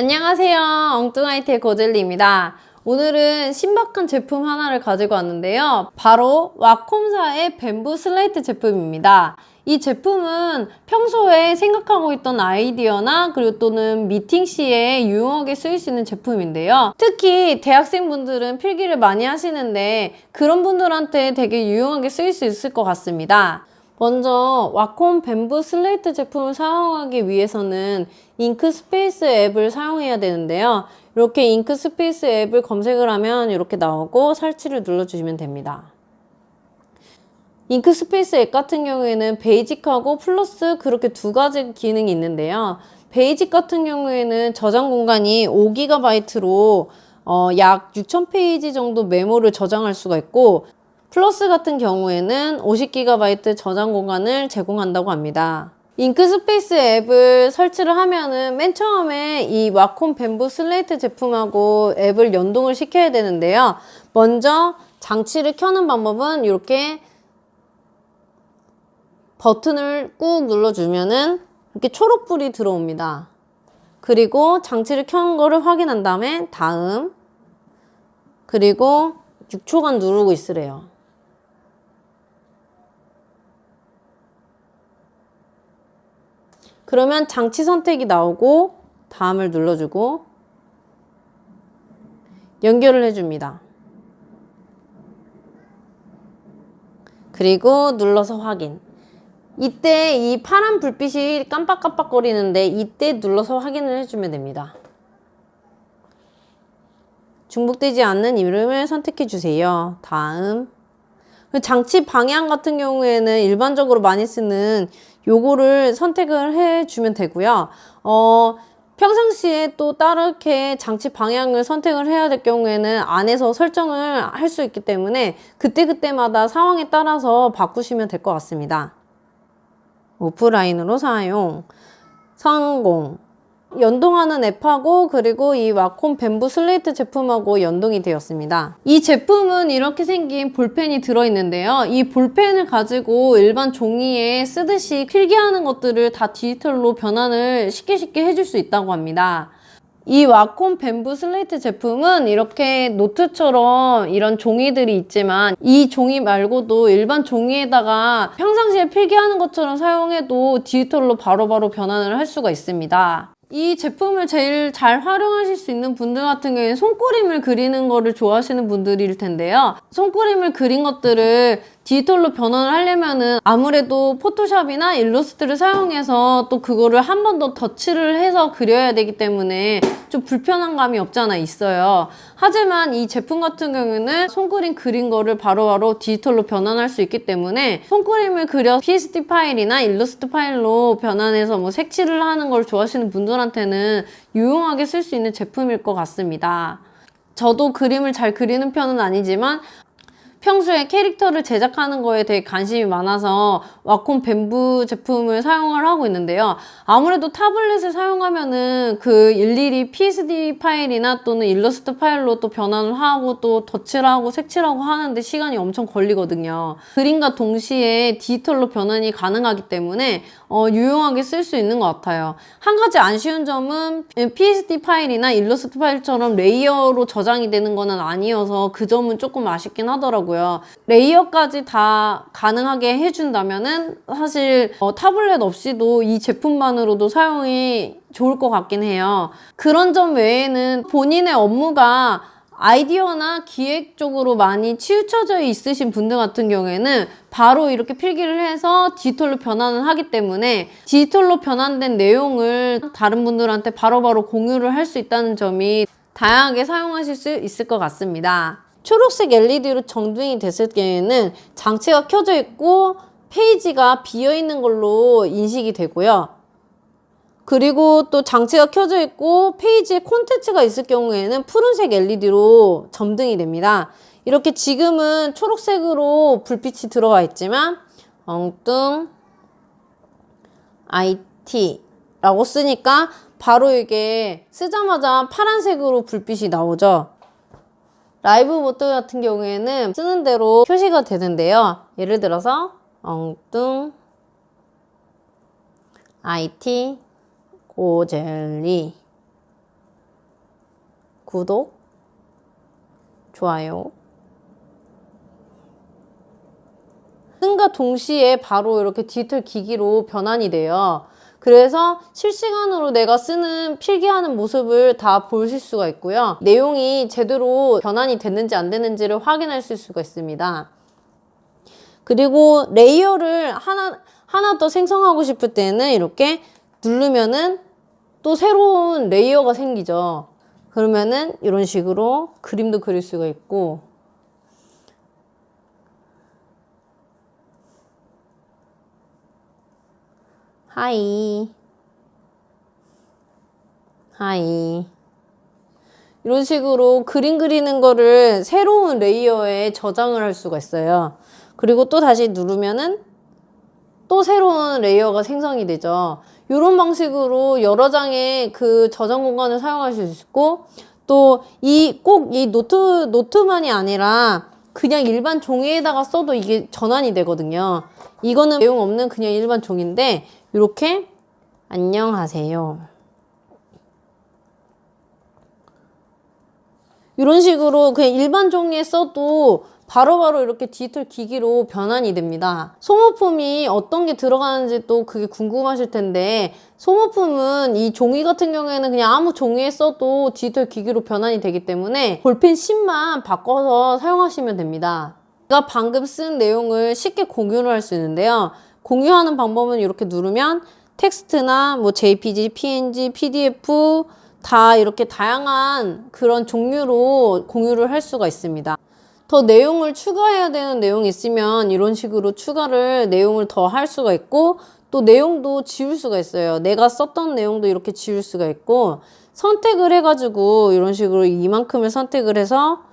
안녕하세요. 엉뚱아이티의 고젤리입니다. 오늘은 신박한 제품 하나를 가지고 왔는데요. 바로 와콤사의 뱀부 슬레이트 제품입니다. 이 제품은 평소에 생각하고 있던 아이디어나 그리고 또는 미팅 시에 유용하게 쓰일 수 있는 제품인데요. 특히 대학생분들은 필기를 많이 하시는데 그런 분들한테 되게 유용하게 쓰일 수 있을 것 같습니다. 먼저 와콤 뱀부 슬레이트 제품을 사용하기 위해서는 잉크스페이스 앱을 사용해야 되는데요. 이렇게 잉크스페이스 앱을 검색을 하면 이렇게 나오고 설치를 눌러주시면 됩니다. 잉크스페이스 앱 같은 경우에는 베이직하고 플러스 그렇게 두 가지 기능이 있는데요. 베이직 같은 경우에는 저장 공간이 5GB로 약 6000페이지 정도 메모를 저장할 수가 있고, 플러스 같은 경우에는 50GB 저장 공간을 제공한다고 합니다. 잉크스페이스 앱을 설치를 하면은 맨 처음에 이 와콤 뱀부 슬레이트 제품하고 앱을 연동을 시켜야 되는데요. 먼저 장치를 켜는 방법은 이렇게 버튼을 꾹 눌러주면은 이렇게 초록불이 들어옵니다. 그리고 장치를 켠 거를 확인한 다음에 다음, 그리고 6초간 누르고 있으래요. 그러면 장치 선택이 나오고 다음을 눌러주고 연결을 해줍니다. 그리고 눌러서 확인. 이때 이 파란 불빛이 깜빡깜빡거리는데 이때 눌러서 확인을 해주면 됩니다. 중복되지 않는 이름을 선택해 주세요. 다음. 장치 방향 같은 경우에는 일반적으로 많이 쓰는 요거를 선택을 해주면 되고요. 평상시에 또 다르게 장치 방향을 선택을 해야 될 경우에는 안에서 설정을 할 수 있기 때문에 그때그때마다 상황에 따라서 바꾸시면 될 것 같습니다. 오프라인으로 사용, 성공. 연동하는 앱하고 그리고 이 와콤 뱀부 슬레이트 제품하고 연동이 되었습니다. 이 제품은 이렇게 생긴 볼펜이 들어있는데요. 이 볼펜을 가지고 일반 종이에 쓰듯이 필기하는 것들을 다 디지털로 변환을 쉽게 해줄 수 있다고 합니다. 이 와콤 뱀부 슬레이트 제품은 이렇게 노트처럼 이런 종이들이 있지만 이 종이 말고도 일반 종이에다가 평상시에 필기하는 것처럼 사용해도 디지털로 바로바로 변환을 할 수가 있습니다. 이 제품을 제일 잘 활용하실 수 있는 분들 같은 경우에는 손그림을 그리는 거를 좋아하시는 분들일 텐데요. 손그림을 그린 것들을 디지털로 변환을 하려면은 아무래도 포토샵이나 일러스트를 사용해서 또 그거를 한 번 더 덧칠을 해서 그려야 되기 때문에 좀 불편한 감이 없지 않아 있어요. 하지만 이 제품 같은 경우는 손그림 그린 거를 바로바로 디지털로 변환할 수 있기 때문에 손그림을 그려 PSD 파일이나 일러스트 파일로 변환해서 뭐 색칠을 하는 걸 좋아하시는 분들한테는 유용하게 쓸 수 있는 제품일 것 같습니다. 저도 그림을 잘 그리는 편은 아니지만 평소에 캐릭터를 제작하는 거에 되게 관심이 많아서 와콤 뱀부 제품을 사용을 하고 있는데요. 아무래도 타블렛을 사용하면은 그 일일이 PSD 파일이나 또는 일러스트 파일로 또 변환을 하고 또 덧칠하고 색칠하고 하는데 시간이 엄청 걸리거든요. 그림과 동시에 디지털로 변환이 가능하기 때문에 유용하게 쓸 수 있는 것 같아요. 한 가지 아쉬운 점은 PSD 파일이나 일러스트 파일처럼 레이어로 저장이 되는 거는 아니어서 그 점은 조금 아쉽긴 하더라고요. 레이어까지 다 가능하게 해준다면은 사실 타블렛 없이도 이 제품만으로도 사용이 좋을 것 같긴 해요. 그런 점 외에는 본인의 업무가 아이디어나 기획 쪽으로 많이 치우쳐져 있으신 분들 같은 경우에는 바로 이렇게 필기를 해서 디지털로 변환을 하기 때문에 디지털로 변환된 내용을 다른 분들한테 바로바로 공유를 할 수 있다는 점이 다양하게 사용하실 수 있을 것 같습니다. 초록색 LED로 정등이 됐을 경우에는 장치가 켜져 있고 페이지가 비어 있는 걸로 인식이 되고요. 그리고 또 장치가 켜져 있고 페이지에 콘텐츠가 있을 경우에는 푸른색 LED로 점등이 됩니다. 이렇게 지금은 초록색으로 불빛이 들어와 있지만 엉뚱 IT라고 쓰니까 바로 이게 쓰자마자 파란색으로 불빛이 나오죠. 라이브 모드 같은 경우에는 쓰는 대로 표시가 되는데요. 예를 들어서 엉뚱 IT 고젤리 구독, 좋아요. 뜬과 동시에 바로 이렇게 디지털 기기로 변환이 돼요. 그래서 실시간으로 내가 쓰는 필기하는 모습을 다 보실 수가 있고요. 내용이 제대로 변환이 됐는지 안 됐는지를 확인하실 수가 있습니다. 그리고 레이어를 하나 더 생성하고 싶을 때는 이렇게 누르면은 또 새로운 레이어가 생기죠. 그러면은 이런 식으로 그림도 그릴 수가 있고, 하이 이런 식으로 그림 그리는 거를 새로운 레이어에 저장을 할 수가 있어요. 그리고 또 다시 누르면은 또 새로운 레이어가 생성이 되죠. 이런 방식으로 여러 장의 그 저장 공간을 사용하실 수 있고, 또 꼭 이 노트만이 아니라 그냥 일반 종이에다가 써도 이게 전환이 되거든요. 이거는 내용 없는 그냥 일반 종인데 이렇게 안녕하세요. 이런 식으로 그냥 일반 종이에 써도 바로바로 이렇게 디지털 기기로 변환이 됩니다. 소모품이 어떤 게 들어가는지 또 그게 궁금하실 텐데, 소모품은 이 종이 같은 경우에는 그냥 아무 종이에 써도 디지털 기기로 변환이 되기 때문에 볼펜 芯만 바꿔서 사용하시면 됩니다. 제가 방금 쓴 내용을 쉽게 공유를 할 수 있는데요. 공유하는 방법은 이렇게 누르면 텍스트나 뭐 JPG, PNG, PDF 다 이렇게 다양한 그런 종류로 공유를 할 수가 있습니다. 더 내용을 추가해야 되는 내용이 있으면 이런 식으로 내용을 더 할 수가 있고, 또 내용도 지울 수가 있어요. 내가 썼던 내용도 이렇게 지울 수가 있고, 선택을 해가지고 이런 식으로 이만큼을 선택을 해서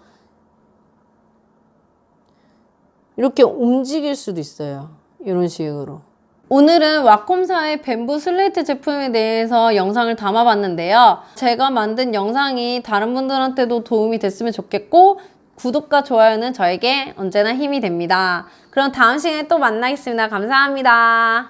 이렇게 움직일 수도 있어요. 이런 식으로. 오늘은 와콤사의 뱀부 슬레이트 제품에 대해서 영상을 담아봤는데요. 제가 만든 영상이 다른 분들한테도 도움이 됐으면 좋겠고, 구독과 좋아요는 저에게 언제나 힘이 됩니다. 그럼 다음 시간에 또 만나겠습니다. 감사합니다.